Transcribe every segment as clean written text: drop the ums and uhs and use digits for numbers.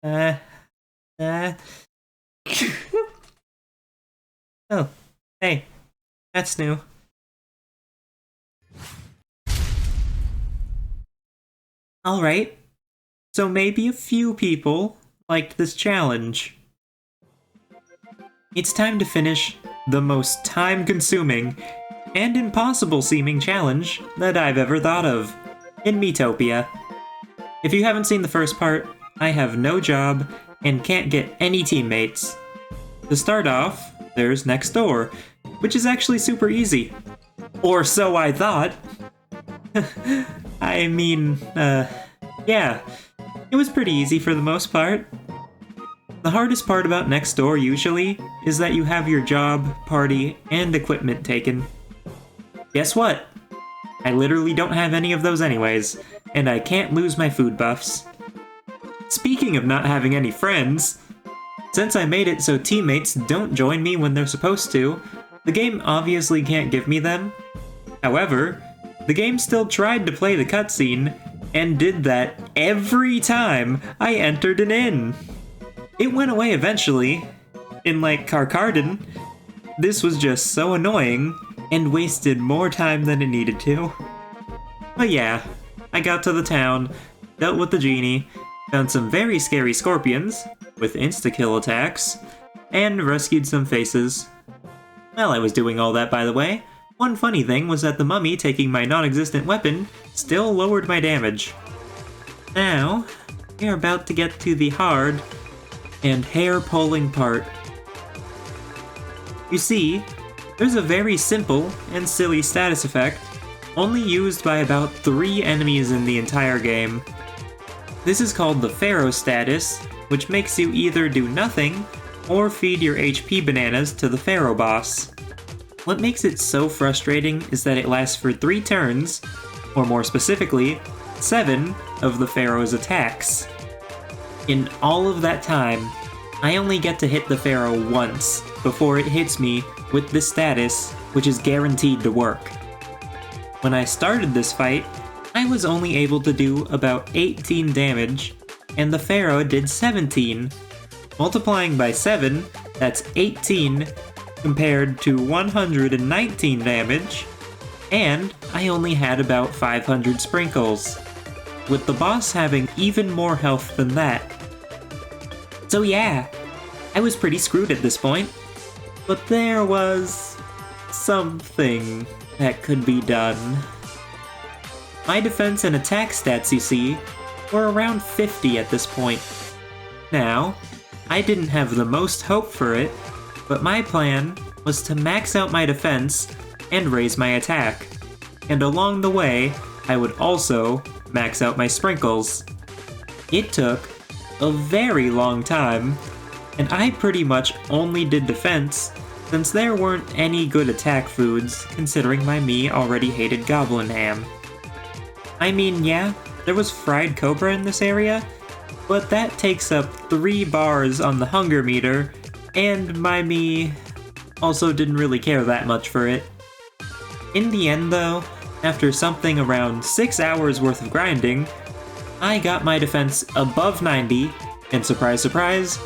Uh, uh. Oh, hey, that's new. Alright, so maybe a few people liked this challenge. It's time to finish the most time-consuming and impossible-seeming challenge that I've ever thought of, in Miitopia. If you haven't seen the first part, I have no job and can't get any teammates. To start off, there's next door, which is actually super easy. Or so I thought. I mean, yeah, it was pretty easy for the most part. The hardest part about next door, usually, is that you have your job, party, and equipment taken. Guess what? I literally don't have any of those anyways, and I can't lose my food buffs. Speaking of not having any friends, since I made it so teammates don't join me when they're supposed to, the game obviously can't give me them. However, the game still tried to play the cutscene, and did that every time I entered an inn. It went away eventually, in like CrafterB. This was just so annoying, and wasted more time than it needed to. But yeah, I got to the town, dealt with the genie, found some very scary scorpions, with insta-kill attacks, and rescued some faces. While I was doing all that, by the way, one funny thing was that the mummy taking my non-existent weapon still lowered my damage. Now, we are about to get to the hard and hair-pulling part. You see, there's a very simple and silly status effect, only used by about 3 enemies in the entire game. This is called the pharaoh status, which makes you either do nothing, or feed your HP bananas to the pharaoh boss. What makes it so frustrating is that it lasts for 3 turns, or more specifically, 7 of the pharaoh's attacks. In all of that time, I only get to hit the pharaoh once before it hits me with this status, which is guaranteed to work. When I started this fight, I was only able to do about 18 damage, and the pharaoh did 17. Multiplying by 7, that's 18, compared to 119 damage, and I only had about 500 sprinkles, with the boss having even more health than that. So yeah, I was pretty screwed at this point, but there was something that could be done. My defense and attack stats, you see, were around 50 at this point. Now, I didn't have the most hope for it, but my plan was to max out my defense and raise my attack. And along the way, I would also max out my sprinkles. It took a very long time, and I pretty much only did defense since there weren't any good attack foods considering my me already hated goblin ham. I mean, yeah, there was fried cobra in this area, but that takes up 3 bars on the hunger meter, and my me also didn't really care that much for it. In the end though, after something around 6 hours worth of grinding, I got my defense above 90, and surprise surprise,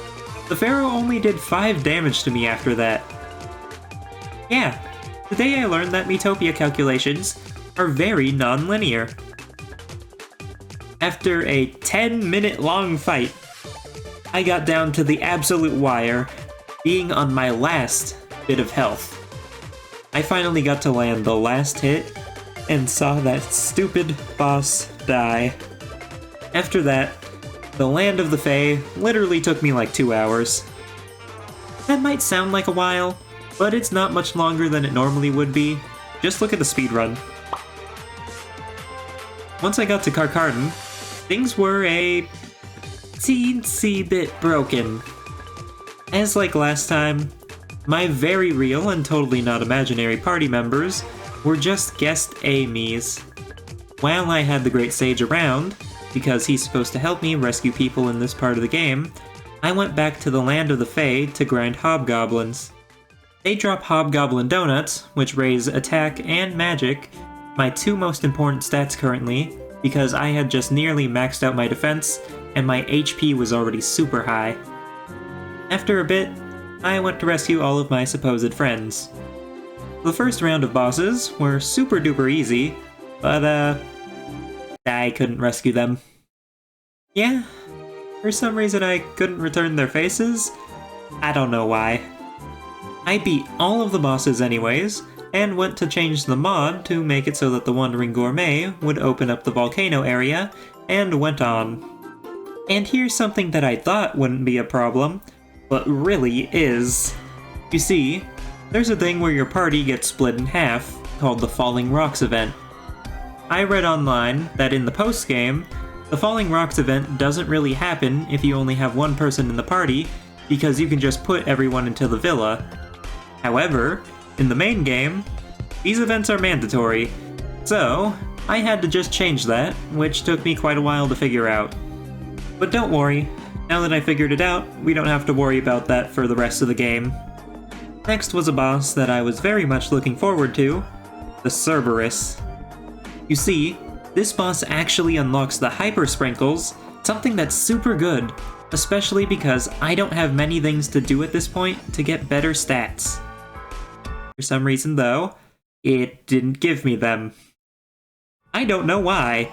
the pharaoh only did 5 damage to me after that. Yeah, today I learned that Miitopia calculations are very non-linear. After a 10-minute long fight, I got down to the absolute wire, being on my last bit of health. I finally got to land the last hit, and saw that stupid boss die. After that, the Land of the Fae literally took me like 2 hours. That might sound like a while, but it's not much longer than it normally would be. Just look at the speedrun. Once I got to CrafterB, things were a teensy bit broken. As like last time, my very real and totally not imaginary party members were just guest AMEs. While I had the Great Sage around, because he's supposed to help me rescue people in this part of the game, I went back to the Land of the Fae to grind hobgoblins. They drop hobgoblin donuts, which raise attack and magic, my 2 most important stats currently, because I had just nearly maxed out my defense and my HP was already super high. After a bit, I went to rescue all of my supposed friends. The first round of bosses were super duper easy, but I couldn't rescue them. Yeah, for some reason I couldn't return their faces. I don't know why. I beat all of the bosses anyways, and went to change the mod to make it so that the Wandering Gourmet would open up the volcano area, and went on. And here's something that I thought wouldn't be a problem, but really is. You see, there's a thing where your party gets split in half, called the Falling Rocks event. I read online that in the post-game, the Falling Rocks event doesn't really happen if you only have one person in the party, because you can just put everyone into the villa. However, in the main game, these events are mandatory, so I had to just change that, which took me quite a while to figure out. But don't worry, now that I figured it out, we don't have to worry about that for the rest of the game. Next was a boss that I was very much looking forward to, the Cerberus. You see, this boss actually unlocks the Hyper Sprinkles, something that's super good, especially because I don't have many things to do at this point to get better stats. For some reason though, it didn't give me them. I don't know why.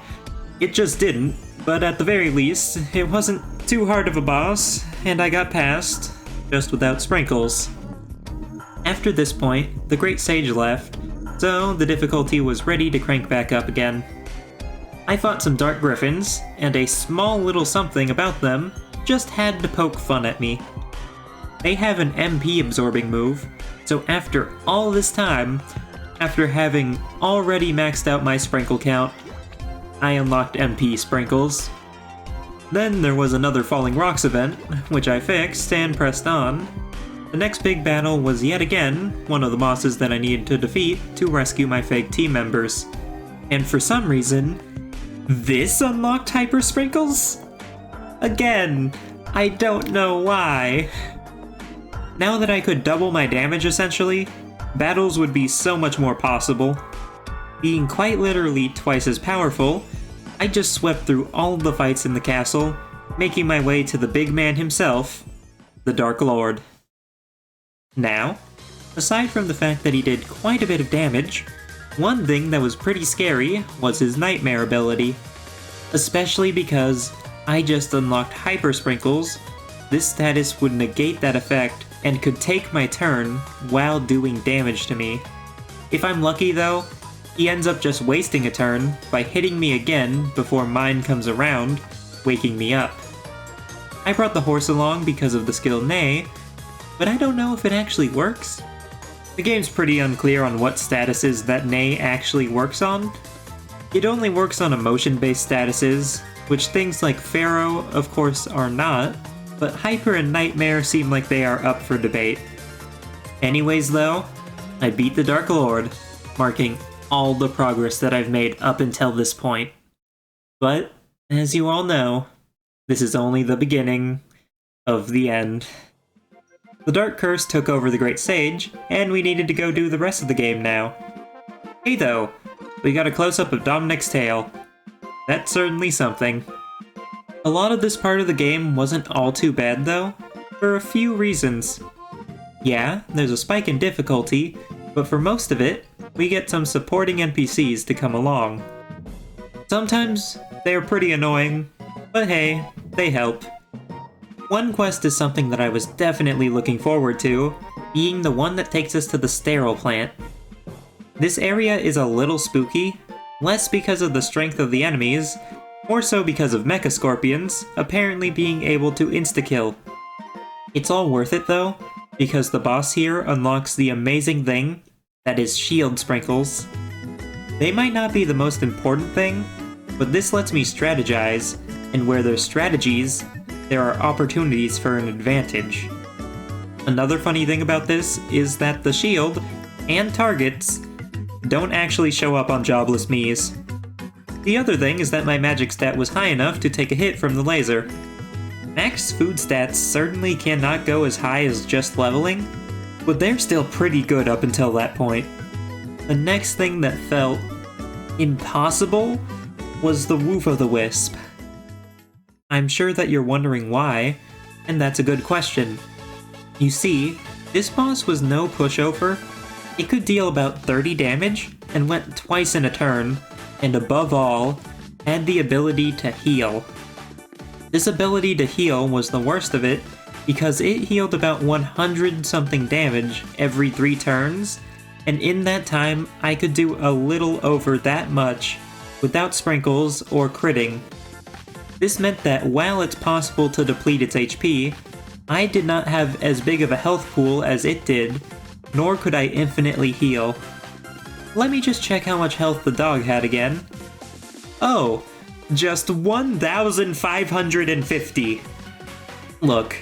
It just didn't, but at the very least, it wasn't too hard of a boss, and I got past, just without sprinkles. After this point, the Great Sage left, so the difficulty was ready to crank back up again. I fought some Dark Griffins, and a small little something about them just had to poke fun at me. They have an MP absorbing move, so after all this time, after having already maxed out my sprinkle count, I unlocked MP sprinkles. Then there was another Falling Rocks event, which I fixed and pressed on. The next big battle was yet again one of the bosses that I needed to defeat to rescue my fake team members. And for some reason, this unlocked Hyper Sprinkles? Again, I don't know why. Now that I could double my damage essentially, battles would be so much more possible. Being quite literally twice as powerful, I just swept through all of the fights in the castle, making my way to the big man himself, the Dark Lord. Now, aside from the fact that he did quite a bit of damage, one thing that was pretty scary was his Nightmare ability. Especially because I just unlocked Hyper Sprinkles, this status would negate that effect and could take my turn while doing damage to me. If I'm lucky though, he ends up just wasting a turn by hitting me again before mine comes around, waking me up. I brought the horse along because of the skill Neigh, but I don't know if it actually works. The game's pretty unclear on what statuses that Neigh actually works on. It only works on emotion-based statuses, which things like Pharaoh, of course, are not, but Hyper and Nightmare seem like they are up for debate. Anyways though, I beat the Dark Lord, marking all the progress that I've made up until this point. But, as you all know, this is only the beginning of the end. The Dark Curse took over the Great Sage, and we needed to go do the rest of the game now. Hey though, we got a close-up of Dominic's tail. That's certainly something. A lot of this part of the game wasn't all too bad though, for a few reasons. Yeah, there's a spike in difficulty, but for most of it, we get some supporting NPCs to come along. Sometimes, they're pretty annoying, but hey, they help. One quest is something that I was definitely looking forward to, being the one that takes us to the sterile plant. This area is a little spooky, less because of the strength of the enemies, more so because of mecha scorpions apparently being able to insta-kill. It's all worth it though, because the boss here unlocks the amazing thing that is shield sprinkles. They might not be the most important thing, but this lets me strategize, and where there's strategies, there are opportunities for an advantage. Another funny thing about this is that the shield, and targets, don't actually show up on jobless Miis. The other thing is that my magic stat was high enough to take a hit from the laser. Max food stats certainly cannot go as high as just leveling, but they're still pretty good up until that point. The next thing that felt impossible was the Woof of the Wisp. I'm sure that you're wondering why, and that's a good question. You see, this boss was no pushover. It could deal about 30 damage and went twice in a turn, and above all, had the ability to heal. This ability to heal was the worst of it because it healed about 100 something damage every 3 turns, and in that time I could do a little over that much without sprinkles or critting. This meant that while it's possible to deplete its HP, I did not have as big of a health pool as it did, nor could I infinitely heal. Let me just check how much health the dog had again. Oh, just 1,550. Look,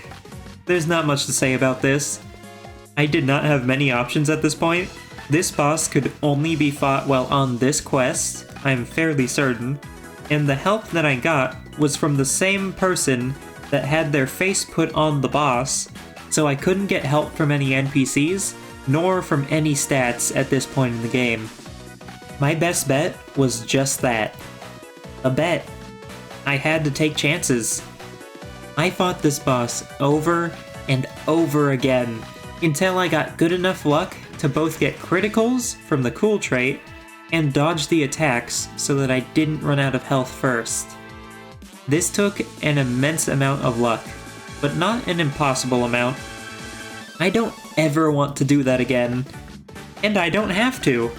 there's not much to say about this. I did not have many options at this point. This boss could only be fought while on this quest, I'm fairly certain, and the help that I got was from the same person that had their face put on the boss, so I couldn't get help from any NPCs, nor from any stats at this point in the game. My best bet was just that. A bet. I had to take chances. I fought this boss over and over again until I got good enough luck to both get criticals from the cool trait and dodge the attacks so that I didn't run out of health first. This took an immense amount of luck, but not an impossible amount. I don't ever want to do that again, and I don't have to.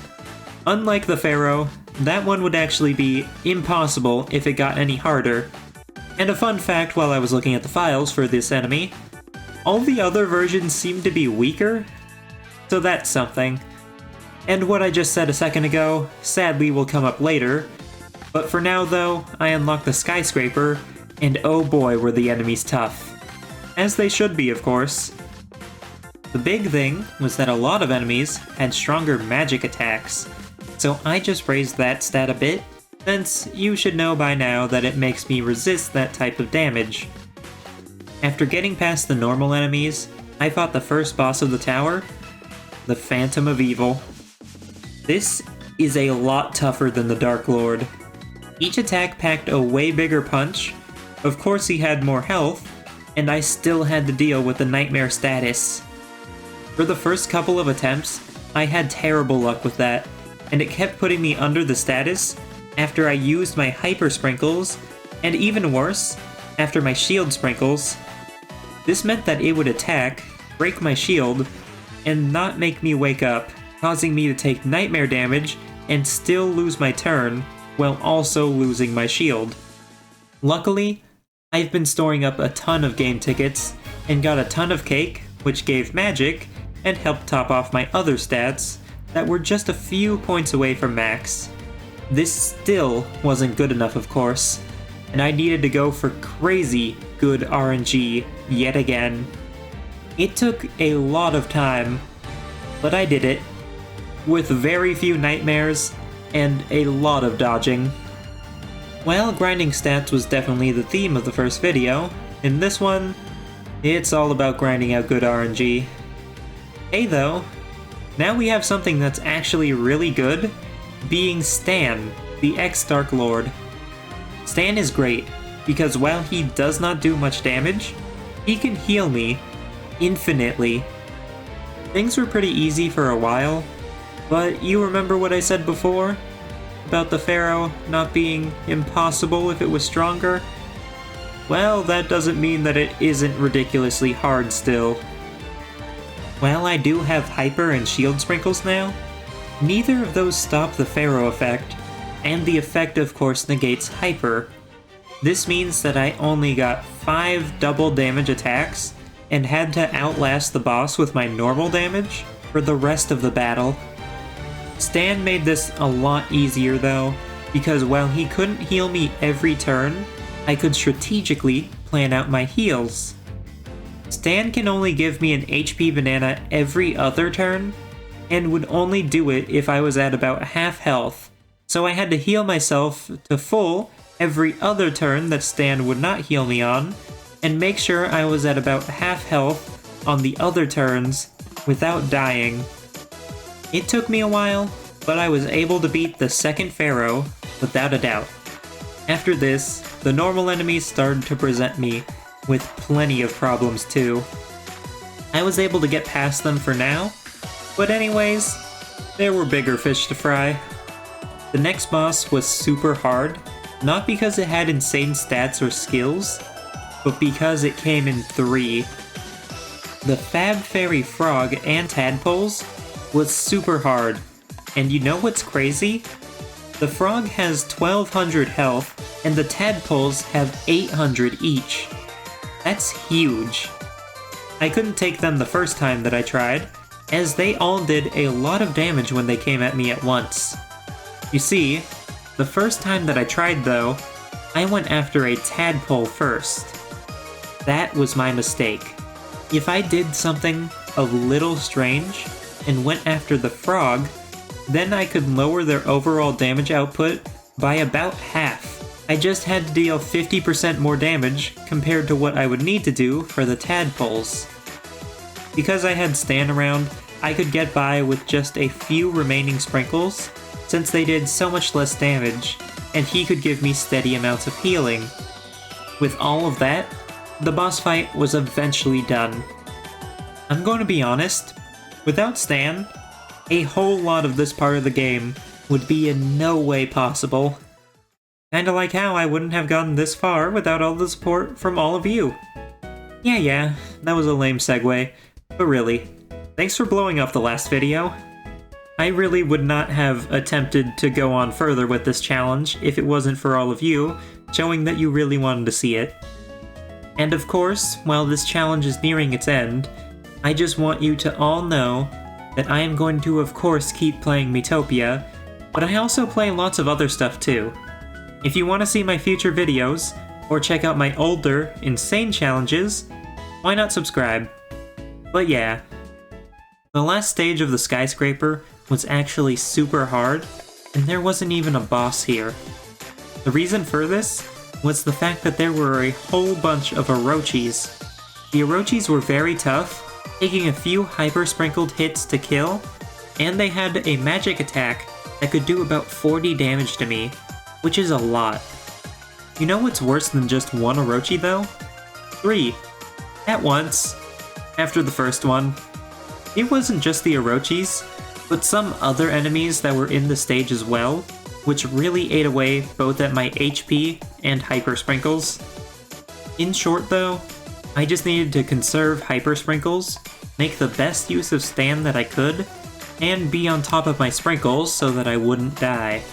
Unlike the Pharaoh, that one would actually be impossible if it got any harder. And a fun fact while I was looking at the files for this enemy, all the other versions seem to be weaker, so that's something. And what I just said a second ago, sadly will come up later, but for now though, I unlocked the skyscraper, and oh boy were the enemies tough. As they should be, of course. The big thing was that a lot of enemies had stronger magic attacks, so I just raised that stat a bit, since you should know by now that it makes me resist that type of damage. After getting past the normal enemies, I fought the first boss of the tower, the Phantom of Evil. This is a lot tougher than the Dark Lord. Each attack packed a way bigger punch, of course he had more health, and I still had to deal with the Nightmare status. For the first couple of attempts, I had terrible luck with that, and it kept putting me under the status after I used my Hyper Sprinkles, and even worse, after my Shield Sprinkles. This meant that it would attack, break my shield, and not make me wake up, causing me to take nightmare damage and still lose my turn, while also losing my shield. Luckily, I've been storing up a ton of game tickets, and got a ton of cake, which gave magic, and helped top off my other stats, that were just a few points away from max. This still wasn't good enough, of course, and I needed to go for crazy good RNG yet again. It took a lot of time, but I did it, with very few nightmares and a lot of dodging. While grinding stats was definitely the theme of the first video, in this one, it's all about grinding out good RNG. Hey though, now we have something that's actually really good, being Stan, the X-Dark Lord. Stan is great, because while he does not do much damage, he can heal me infinitely. Things were pretty easy for a while, but you remember what I said before? About the Pharaoh not being impossible if it was stronger? Well, that doesn't mean that it isn't ridiculously hard still. While I do have Hyper and Shield Sprinkles now, neither of those stop the Pharaoh effect, and the effect of course negates Hyper. This means that I only got 5 double damage attacks, and had to outlast the boss with my normal damage for the rest of the battle. Stan made this a lot easier though, because while he couldn't heal me every turn, I could strategically plan out my heals. Stan can only give me an HP banana every other turn, and would only do it if I was at about half health, so I had to heal myself to full every other turn that Stan would not heal me on, and make sure I was at about half health on the other turns without dying. It took me a while, but I was able to beat the second Pharaoh without a doubt. After this, the normal enemies started to present me with plenty of problems too. I was able to get past them for now, but anyways, there were bigger fish to fry. The next boss was super hard, not because it had insane stats or skills, but because it came in 3. The Fab Fairy Frog and Tadpoles was super hard, and you know what's crazy? The frog has 1200 health, and the tadpoles have 800 each. That's huge. I couldn't take them the first time that I tried, as they all did a lot of damage when they came at me at once. You see, the first time that I tried though, I went after a tadpole first. That was my mistake. If I did something a little strange and went after the frog, then I could lower their overall damage output by about half. I just had to deal 50% more damage compared to what I would need to do for the tadpoles. Because I had Stan around, I could get by with just a few remaining sprinkles, since they did so much less damage, and he could give me steady amounts of healing. With all of that, the boss fight was eventually done. I'm going to be honest, without Stan, a whole lot of this part of the game would be in no way possible. Kinda like how I wouldn't have gotten this far without all the support from all of you. Yeah, that was a lame segue, but really, thanks for blowing up the last video. I really would not have attempted to go on further with this challenge if it wasn't for all of you showing that you really wanted to see it. And of course, while this challenge is nearing its end, I just want you to all know that I am going to of course keep playing Miitopia, but I also play lots of other stuff too. If you want to see my future videos, or check out my older, insane challenges, why not subscribe? But yeah, the last stage of the skyscraper was actually super hard, and there wasn't even a boss here. The reason for this was the fact that there were a whole bunch of orochis. The orochis were very tough, taking a few hyper-sprinkled hits to kill, and they had a magic attack that could do about 40 damage to me, which is a lot. You know what's worse than just one orochi though? 3. At once. After the first one. It wasn't just the orochis, but some other enemies that were in the stage as well, which really ate away both at my HP and hyper sprinkles. In short though, I just needed to conserve hyper sprinkles, make the best use of Stan that I could, and be on top of my sprinkles so that I wouldn't die.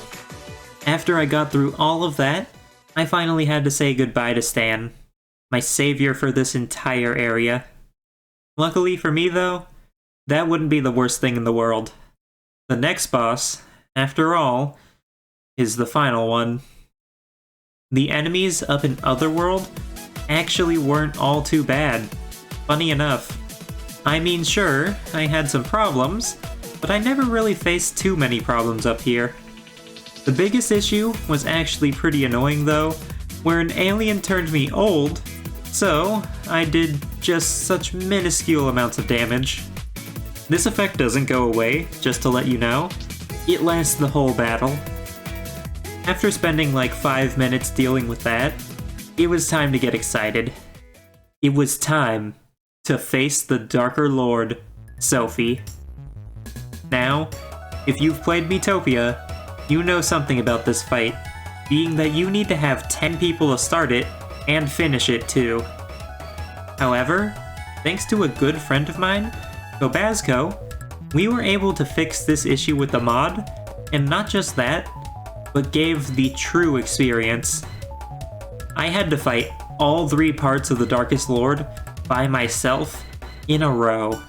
After I got through all of that, I finally had to say goodbye to Stan, my savior for this entire area. Luckily for me though, that wouldn't be the worst thing in the world. The next boss, after all, is the final one. The enemies up in Otherworld actually weren't all too bad. Funny enough. I mean, sure, I had some problems, but I never really faced too many problems up here. The biggest issue was actually pretty annoying though, where an alien turned me old, so I did just such minuscule amounts of damage. This effect doesn't go away, just to let you know. It lasts the whole battle. After spending like 5 minutes dealing with that, it was time to get excited. It was time to face the Darker Lord, Sophie. Now, if you've played Miitopia, you know something about this fight, being that you need to have 10 people to start it and finish it too. However, thanks to a good friend of mine, Gobazco, we were able to fix this issue with the mod, and not just that, but gave the true experience. I had to fight all 3 parts of the Darkest Lord by myself in a row.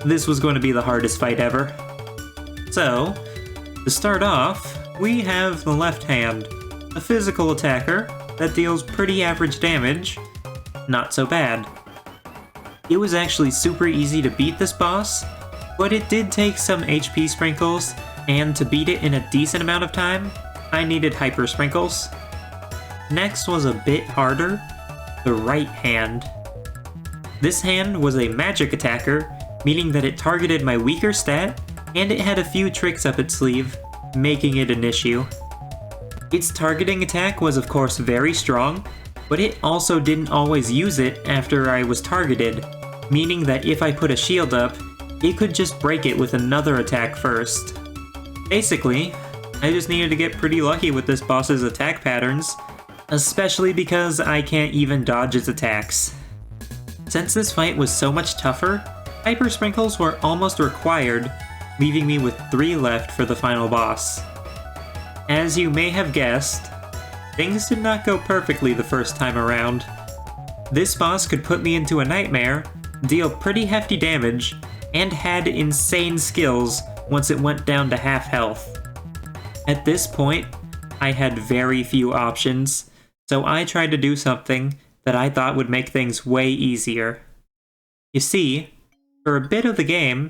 This was going to be the hardest fight ever. So, to start off, we have the left hand, a physical attacker that deals pretty average damage. Not so bad. It was actually super easy to beat this boss, but it did take some HP sprinkles, and to beat it in a decent amount of time, I needed hyper sprinkles. Next was a bit harder, the right hand. This hand was a magic attacker, meaning that it targeted my weaker stat, and it had a few tricks up its sleeve, making it an issue. Its targeting attack was of course very strong, but it also didn't always use it after I was targeted, meaning that if I put a shield up, it could just break it with another attack first. Basically, I just needed to get pretty lucky with this boss's attack patterns, especially because I can't even dodge its attacks. Since this fight was so much tougher, Hyper Sprinkles were almost required, leaving me with 3 left for the final boss. As you may have guessed, things did not go perfectly the first time around. This boss could put me into a nightmare, deal pretty hefty damage, and had insane skills once it went down to half health. At this point, I had very few options, so I tried to do something that I thought would make things way easier. You see, for a bit of the game,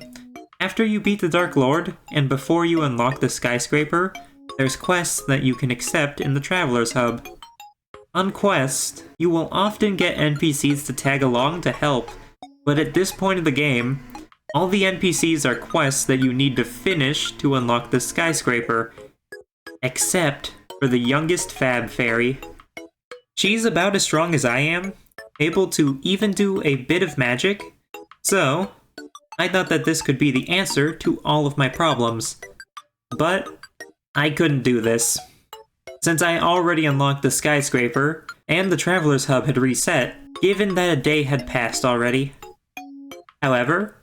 after you beat the Dark Lord and before you unlock the skyscraper, there's quests that you can accept in the Traveler's Hub. On quests, you will often get NPCs to tag along to help, but at this point of the game, all the NPCs are quests that you need to finish to unlock the skyscraper, except for the youngest Fab Fairy. She's about as strong as I am, able to even do a bit of magic, so I thought that this could be the answer to all of my problems. But I couldn't do this. Since I already unlocked the skyscraper, and the Traveler's Hub had reset, given that a day had passed already. However,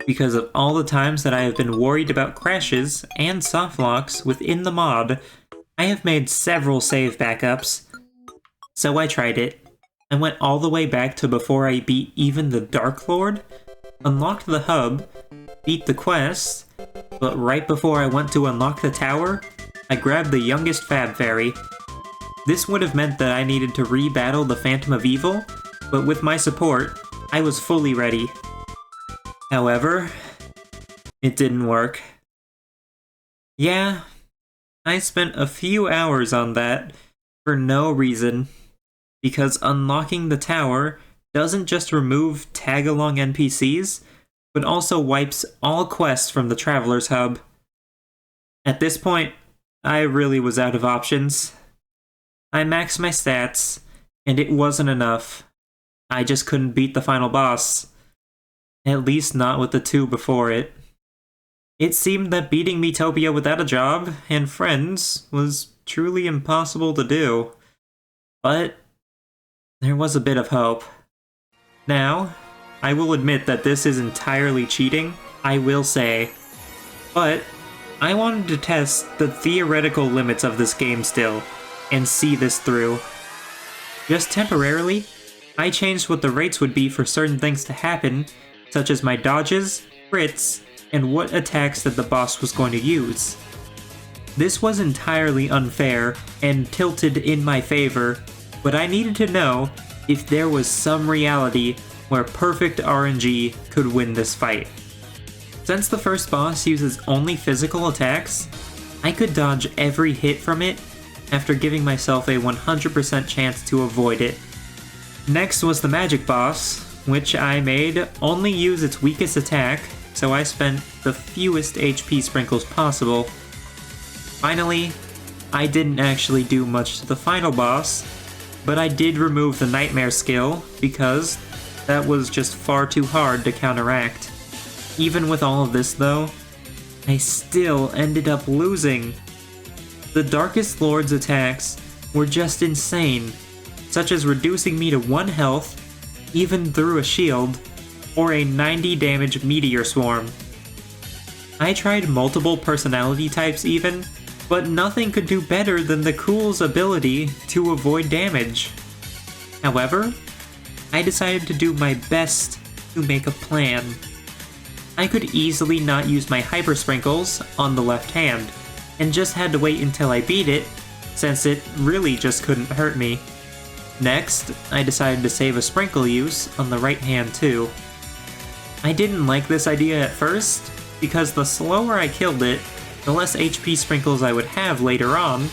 because of all the times that I have been worried about crashes and softlocks within the mod, I have made several save backups. So I tried it. I went all the way back to before I beat even the Dark Lord, unlocked the hub, beat the quest, but right before I went to unlock the tower, I grabbed the youngest Fab Fairy. This would have meant that I needed to re-battle the Phantom of Evil, but with my support, I was fully ready. However, it didn't work. Yeah, I spent a few hours on that for no reason, because unlocking the tower doesn't just remove tag-along NPCs, but also wipes all quests from the Traveler's Hub. At this point, I really was out of options. I maxed my stats, and it wasn't enough. I just couldn't beat the final boss. At least not with the 2 before it. It seemed that beating Miitopia without a job and friends was truly impossible to do. But there was a bit of hope. Now, I will admit that this is entirely cheating, I will say. But I wanted to test the theoretical limits of this game still, and see this through. Just temporarily, I changed what the rates would be for certain things to happen, such as my dodges, crits, and what attacks that the boss was going to use. This was entirely unfair and tilted in my favor, but I needed to know if there was some reality where perfect RNG could win this fight. Since the first boss uses only physical attacks, I could dodge every hit from it after giving myself a 100% chance to avoid it. Next was the magic boss, which I made only use its weakest attack, so I spent the fewest HP sprinkles possible. Finally, I didn't actually do much to the final boss, but I did remove the nightmare skill because that was just far too hard to counteract. Even with all of this though, I still ended up losing. The Darkest Lord's attacks were just insane, such as reducing me to 1 health, even through a shield, or a 90 damage meteor swarm. I tried multiple personality types even, but nothing could do better than the Cool's ability to avoid damage. However, I decided to do my best to make a plan. I could easily not use my Hyper Sprinkles on the left hand, and just had to wait until I beat it, since it really just couldn't hurt me. Next, I decided to save a sprinkle use on the right hand too. I didn't like this idea at first, because the slower I killed it, the less HP sprinkles I would have later on,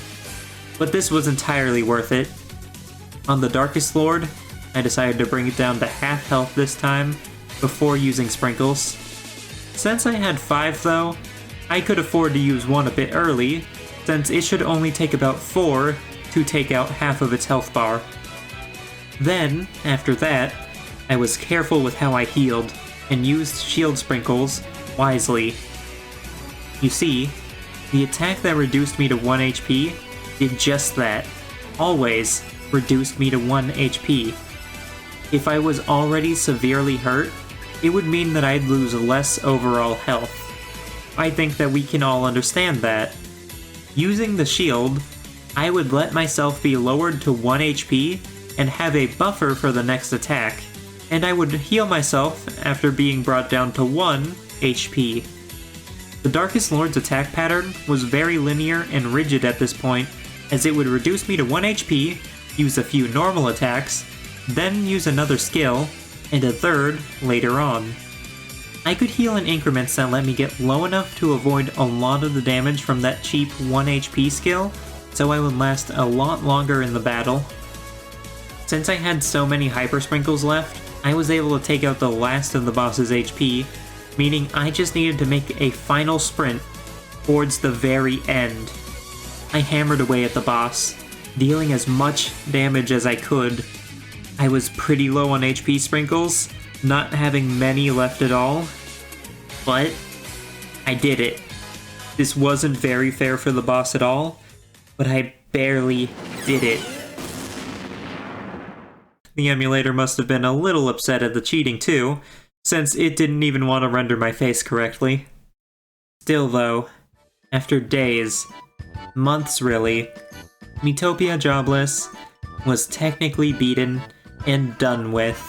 but this was entirely worth it. On the Darkest Lord, I decided to bring it down to half health this time, before using sprinkles. Since I had 5 though, I could afford to use 1 a bit early, since it should only take about 4 to take out half of its health bar. Then, after that, I was careful with how I healed, and used shield sprinkles wisely. You see, the attack that reduced me to 1 HP did just that. Always reduced me to 1 HP. If I was already severely hurt, it would mean that I'd lose less overall health. I think that we can all understand that. Using the shield, I would let myself be lowered to 1 HP and have a buffer for the next attack, and I would heal myself after being brought down to 1 HP. The Darkest Lord's attack pattern was very linear and rigid at this point, as it would reduce me to 1 HP, use a few normal attacks, then use another skill, and a third later on. I could heal in increments that let me get low enough to avoid a lot of the damage from that cheap 1 HP skill, so I would last a lot longer in the battle. Since I had so many Hyper Sprinkles left, I was able to take out the last of the boss's HP, meaning I just needed to make a final sprint towards the very end. I hammered away at the boss, dealing as much damage as I could. I was pretty low on HP sprinkles, not having many left at all, but I did it. This wasn't very fair for the boss at all, but I barely did it. The emulator must have been a little upset at the cheating too, since it didn't even want to render my face correctly. Still though, after days, months really, Miitopia Jobless was technically beaten and done with.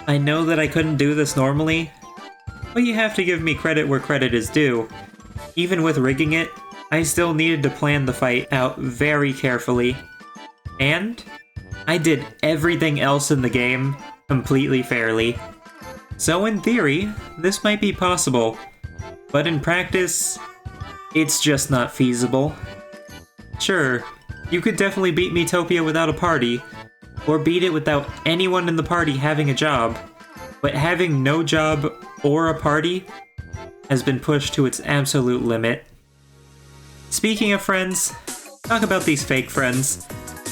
I know that I couldn't do this normally, but you have to give me credit where credit is due. Even with rigging it, I still needed to plan the fight out very carefully. And I did everything else in the game completely fairly. So in theory, this might be possible, but in practice, it's just not feasible. Sure, you could definitely beat Miitopia without a party, or beat it without anyone in the party having a job, but having no job or a party has been pushed to its absolute limit. Speaking of friends, talk about these fake friends.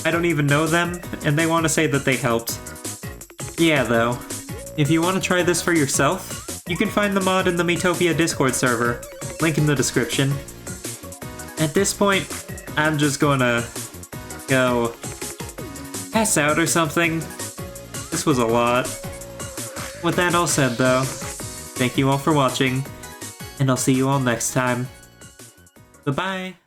I don't even know them, and they want to say that they helped. Yeah though, if you want to try this for yourself, you can find the mod in the Miitopia Discord server, link in the description. At this point, I'm just gonna go pass out or something. This was a lot. With that all said though, thank you all for watching, and I'll see you all next time. Bye-bye!